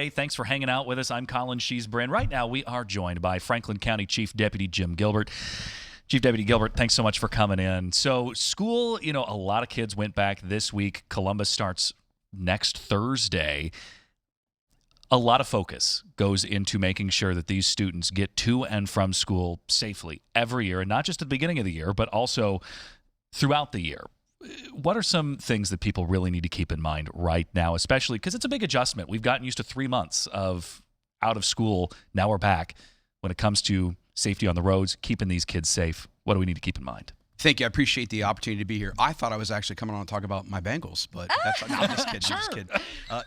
Hey, thanks for hanging out with us. I'm Colin Sheesbrin. Right now, we are joined by Franklin County Chief Deputy Jim Gilbert. Chief Deputy Gilbert, thanks so much for coming in. So school, a lot of kids went back this week. Columbus starts next Thursday. A lot of focus goes into making sure that these students get to and from school safely every year, and not just at the beginning of the year, but also throughout the year. What are some things that people really need to keep in mind right now, especially because it's a big adjustment? We've gotten used to 3 months of out of school. Now we're back. When it comes to safety on the roads, keeping these kids safe, what do we need to keep in mind? Thank you. I appreciate the opportunity to be here. I thought I was actually coming on to talk about my Bengals, but that's no, I'm just kidding. I'm just kidding.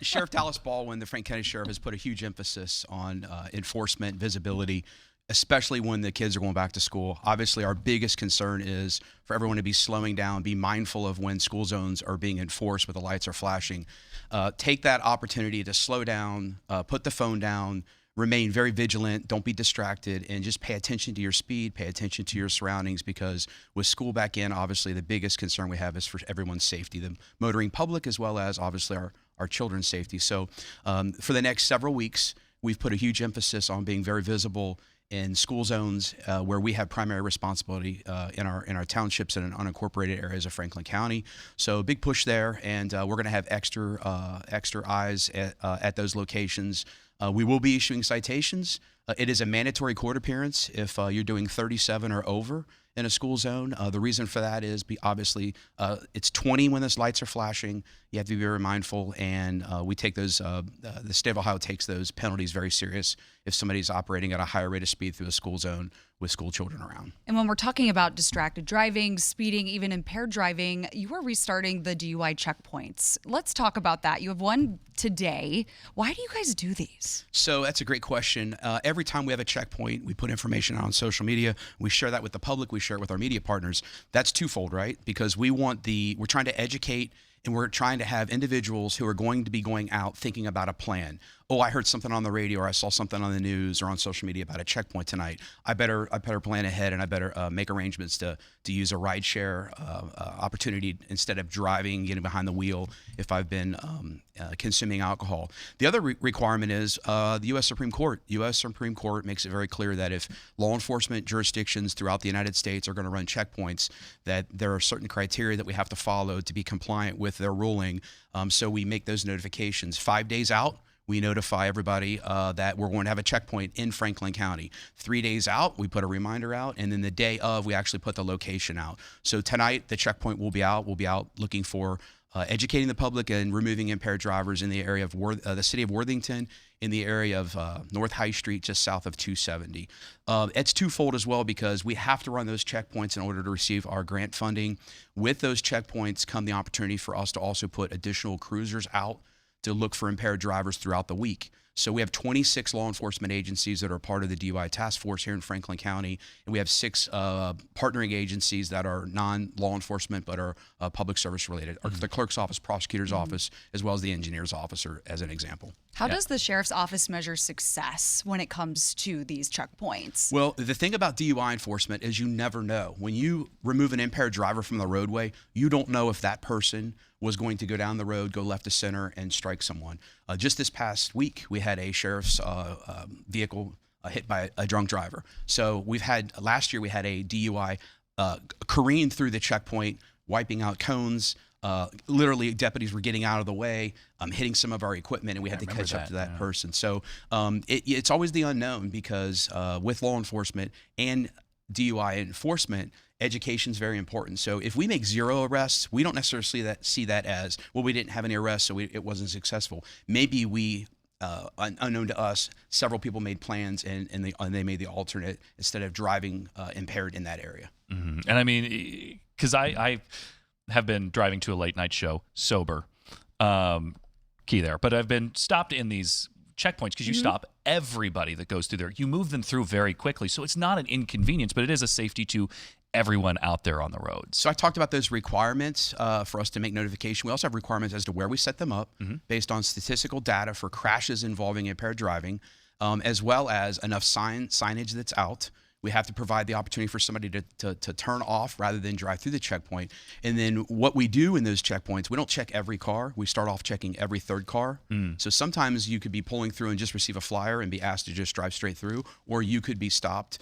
Sheriff Dallas Baldwin, the Franklin County Sheriff, has put a huge emphasis on enforcement, visibility, especially when the kids are going back to school. Obviously, our biggest concern is for everyone to be slowing down, be mindful of when school zones are being enforced, where the lights are flashing. Take that opportunity to slow down, put the phone down, remain very vigilant, don't be distracted, and just pay attention to your speed, pay attention to your surroundings, because with school back in, obviously the biggest concern we have is for everyone's safety, the motoring public as well as obviously our children's safety. So for the next several weeks, we've put a huge emphasis on being very visible in school zones where we have primary responsibility in our townships and unincorporated areas of Franklin County. So big push there, and we're going to have extra eyes at those locations. We will be issuing citations. It is a mandatory court appearance if you're doing 37 or over in a school zone. The reason for that is obviously it's 20 when the lights are flashing. You have to be very mindful, and we take those, the state of Ohio takes those penalties very serious if somebody's operating at a higher rate of speed through a school zone with school children around. And when we're talking about distracted driving, speeding, even impaired driving, you are restarting the DUI checkpoints. Let's talk about that. You have one today. Why do you guys do these? So that's a great question. Every time we have a checkpoint, we put information out on social media. We share that with the public. We share it with our media partners. That's twofold, right? Because we're trying to educate, and we're trying to have individuals who are going to be going out thinking about a plan. Oh, I heard something on the radio, or I saw something on the news or on social media about a checkpoint tonight. I better plan ahead, and I better make arrangements to use a rideshare opportunity instead of driving, getting behind the wheel if I've been consuming alcohol. The other requirement is the U.S. Supreme Court. U.S. Supreme Court makes it very clear that if law enforcement jurisdictions throughout the United States are going to run checkpoints, that there are certain criteria that we have to follow to be compliant with their ruling. So we make those notifications 5 days out. We notify everybody that we're going to have a checkpoint in Franklin County. 3 days out, we put a reminder out, and then the day of, we actually put the location out. So tonight, the checkpoint will be out. We'll be out looking for educating the public and removing impaired drivers in the area of the city of Worthington, in the area of North High Street, just south of 270. It's twofold as well, because we have to run those checkpoints in order to receive our grant funding. With those checkpoints come the opportunity for us to also put additional cruisers out to look for impaired drivers throughout the week. So we have 26 law enforcement agencies that are part of the DUI task force here in Franklin County, and we have 6 partnering agencies that are non-law enforcement but are public service related. Mm-hmm. The clerk's office, prosecutor's office, as well as the engineer's office, as an example. How does the sheriff's office measure success when it comes to these checkpoints? Well, the thing about DUI enforcement is you never know. When you remove an impaired driver from the roadway, you don't know if that person was going to go down the road, go left to center, and strike someone. Just this past week, we had a sheriff's vehicle hit by a drunk driver. So last year we had a DUI careen through the checkpoint, wiping out cones. Literally, deputies were getting out of the way, hitting some of our equipment, and we had to catch up to that person. So it's always the unknown, because with law enforcement and DUI enforcement, education is very important. So if we make 0 arrests, we don't necessarily see that as, well, we didn't have any arrests, so it wasn't successful. Maybe unknown to us, several people made plans and they made the alternate instead of driving impaired in that area. Mm-hmm. And I mean, because I have been driving to a late night show sober, key there, but I've been stopped in these checkpoints because you stop everybody that goes through there. You move them through very quickly, so it's not an inconvenience, but it is a safety to everyone out there on the roads. So I talked about those requirements for us to make notification. We also have requirements as to where we set them up based on statistical data for crashes involving impaired driving, as well as enough signage that's out. We have to provide the opportunity for somebody to turn off rather than drive through the checkpoint. And then what we do in those checkpoints, we don't check every car. We start off checking every third car. So sometimes you could be pulling through and just receive a flyer and be asked to just drive straight through, or you could be stopped.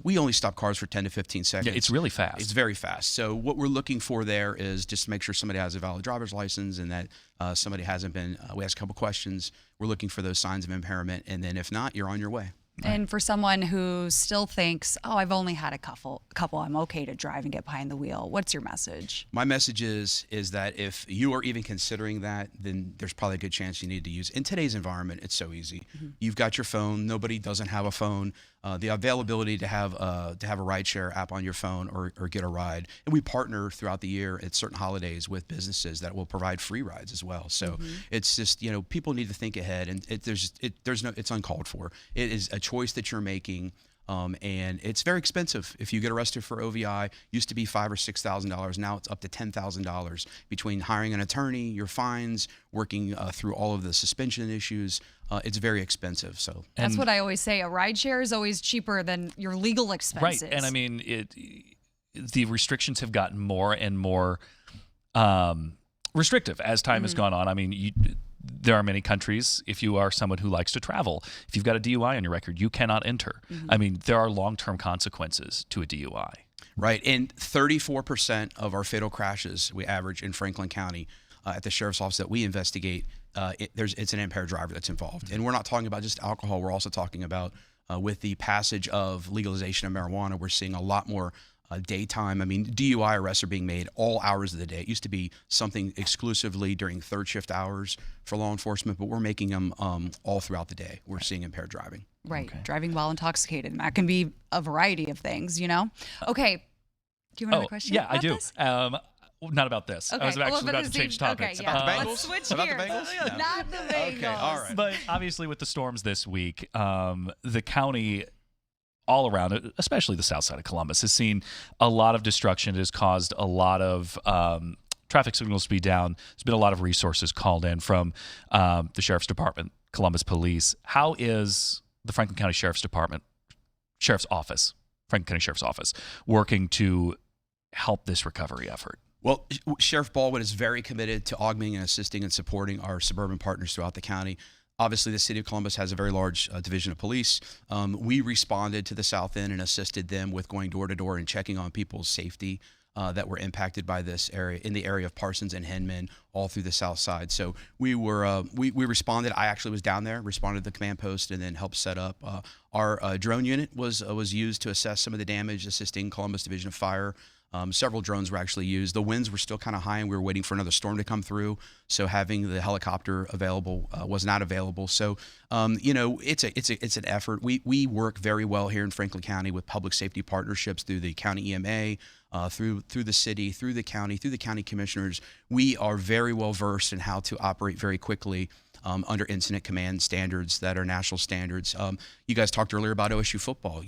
We only stop cars for 10 to 15 seconds. Yeah, it's really fast. It's very fast. So what we're looking for there is just to make sure somebody has a valid driver's license and that somebody hasn't been, we ask a couple questions. We're looking for those signs of impairment. And then if not, you're on your way. And for someone who still thinks, oh, I've only had a couple, I'm okay to drive and get behind the wheel, what's your message? My message is that if you are even considering that, then there's probably a good chance you need to use. In today's environment, it's so easy. You've got your phone. Nobody doesn't have a phone. The availability to have a rideshare app on your phone or get a ride. And we partner throughout the year at certain holidays with businesses that will provide free rides as well. So it's just, people need to think ahead, and it's uncalled for. It is a choice that you're making. And it's very expensive. If you get arrested for OVI, used to be $5,000 or $6,000. Now it's up to $10,000 between hiring an attorney, your fines, working through all of the suspension issues. It's very expensive. So that's what I always say. A ride share is always cheaper than your legal expenses. Right. And I mean, the restrictions have gotten more and more restrictive as time has gone on. I mean, there are many countries, if you are someone who likes to travel, if you've got a DUI on your record, you cannot enter. I mean, there are long-term consequences to a DUI. Right. And 34% of our fatal crashes we average in Franklin County at the sheriff's office that we investigate, it's an impaired driver that's involved. And we're not talking about just alcohol. We're also talking about with the passage of legalization of marijuana, we're seeing a lot more daytime. I mean, DUI arrests are being made all hours of the day. It used to be something exclusively during third shift hours for law enforcement, but we're making them all throughout the day. We're seeing impaired driving. Right. Okay. Driving while intoxicated. And that can be a variety of things, Okay. Do you want another question? Yeah, I do. This? Not about this. Okay. I was actually about to change topics. Okay, yeah. About the Bengals? Let's switch about gears. the Bengals? Not the Bengals. Okay, all right. But obviously with the storms this week, the county all around it, especially the south side of Columbus, has seen a lot of destruction. It has caused a lot of traffic signals to be down. There's been a lot of resources called in from the Sheriff's Department, Columbus Police. How is the Franklin County Sheriff's Department, Franklin County Sheriff's Office, working to help this recovery effort? Well, Sheriff Baldwin is very committed to augmenting and assisting and supporting our suburban partners throughout the county. Obviously, the city of Columbus has a very large division of police. We responded to the south end and assisted them with going door to door and checking on people's safety that were impacted by this area, in the area of Parsons and Henman, all through the south side. So we responded. I actually was down there, responded to the command post, and then helped set up. Our drone unit was used to assess some of the damage, assisting Columbus Division of Fire. Several drones were actually used. The winds were still kind of high, and we were waiting for another storm to come through. So having the helicopter available was not available. So, it's an effort. We work very well here in Franklin County with public safety partnerships through the county EMA, through the city, through the county commissioners. We are very well versed in how to operate very quickly under incident command standards that are national standards. You guys talked earlier about OSU football.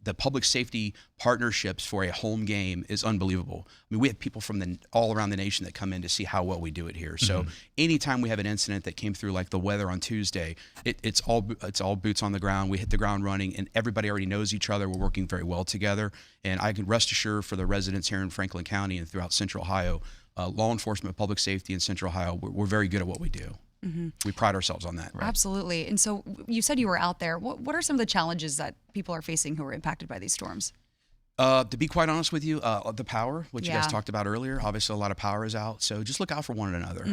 The public safety partnerships for a home game is unbelievable. I mean, we have people from all around the nation that come in to see how well we do it here. So anytime we have an incident that came through, like the weather on Tuesday, it's all boots on the ground. We hit the ground running, and everybody already knows each other. We're working very well together. And I can rest assured for the residents here in Franklin County and throughout Central Ohio, law enforcement, public safety in Central Ohio, we're very good at what we do. We pride ourselves on that. Right? Absolutely. And so you said you were out there. What are some of the challenges that people are facing who are impacted by these storms? To be quite honest with you, the power, which you guys talked about earlier, obviously a lot of power is out. So just look out for one another.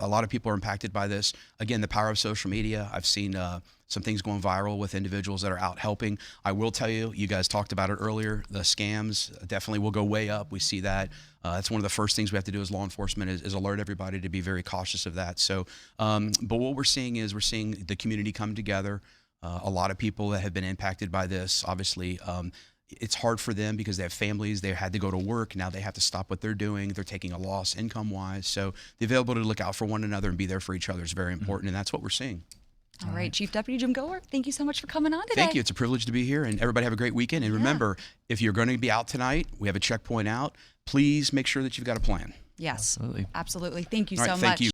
A lot of people are impacted by this. Again, the power of social media. I've seen some things going viral with individuals that are out helping. I will tell you, you guys talked about it earlier, the scams definitely will go way up. We see that. That's one of the first things we have to do as law enforcement is alert everybody to be very cautious of that. So, but what we're seeing is the community come together. A lot of people that have been impacted by this, obviously, it's hard for them because they have families. They had to go to work. Now they have to stop what they're doing. They're taking a loss income-wise. So the availability to look out for one another and be there for each other is very important, and that's what we're seeing. All right, Chief Deputy Jim Gilbert, thank you so much for coming on today. Thank you. It's a privilege to be here, and everybody have a great weekend. And remember, if you're going to be out tonight, we have a checkpoint out. Please make sure that you've got a plan. Yes, absolutely. Absolutely. Thank you so much. Thank you.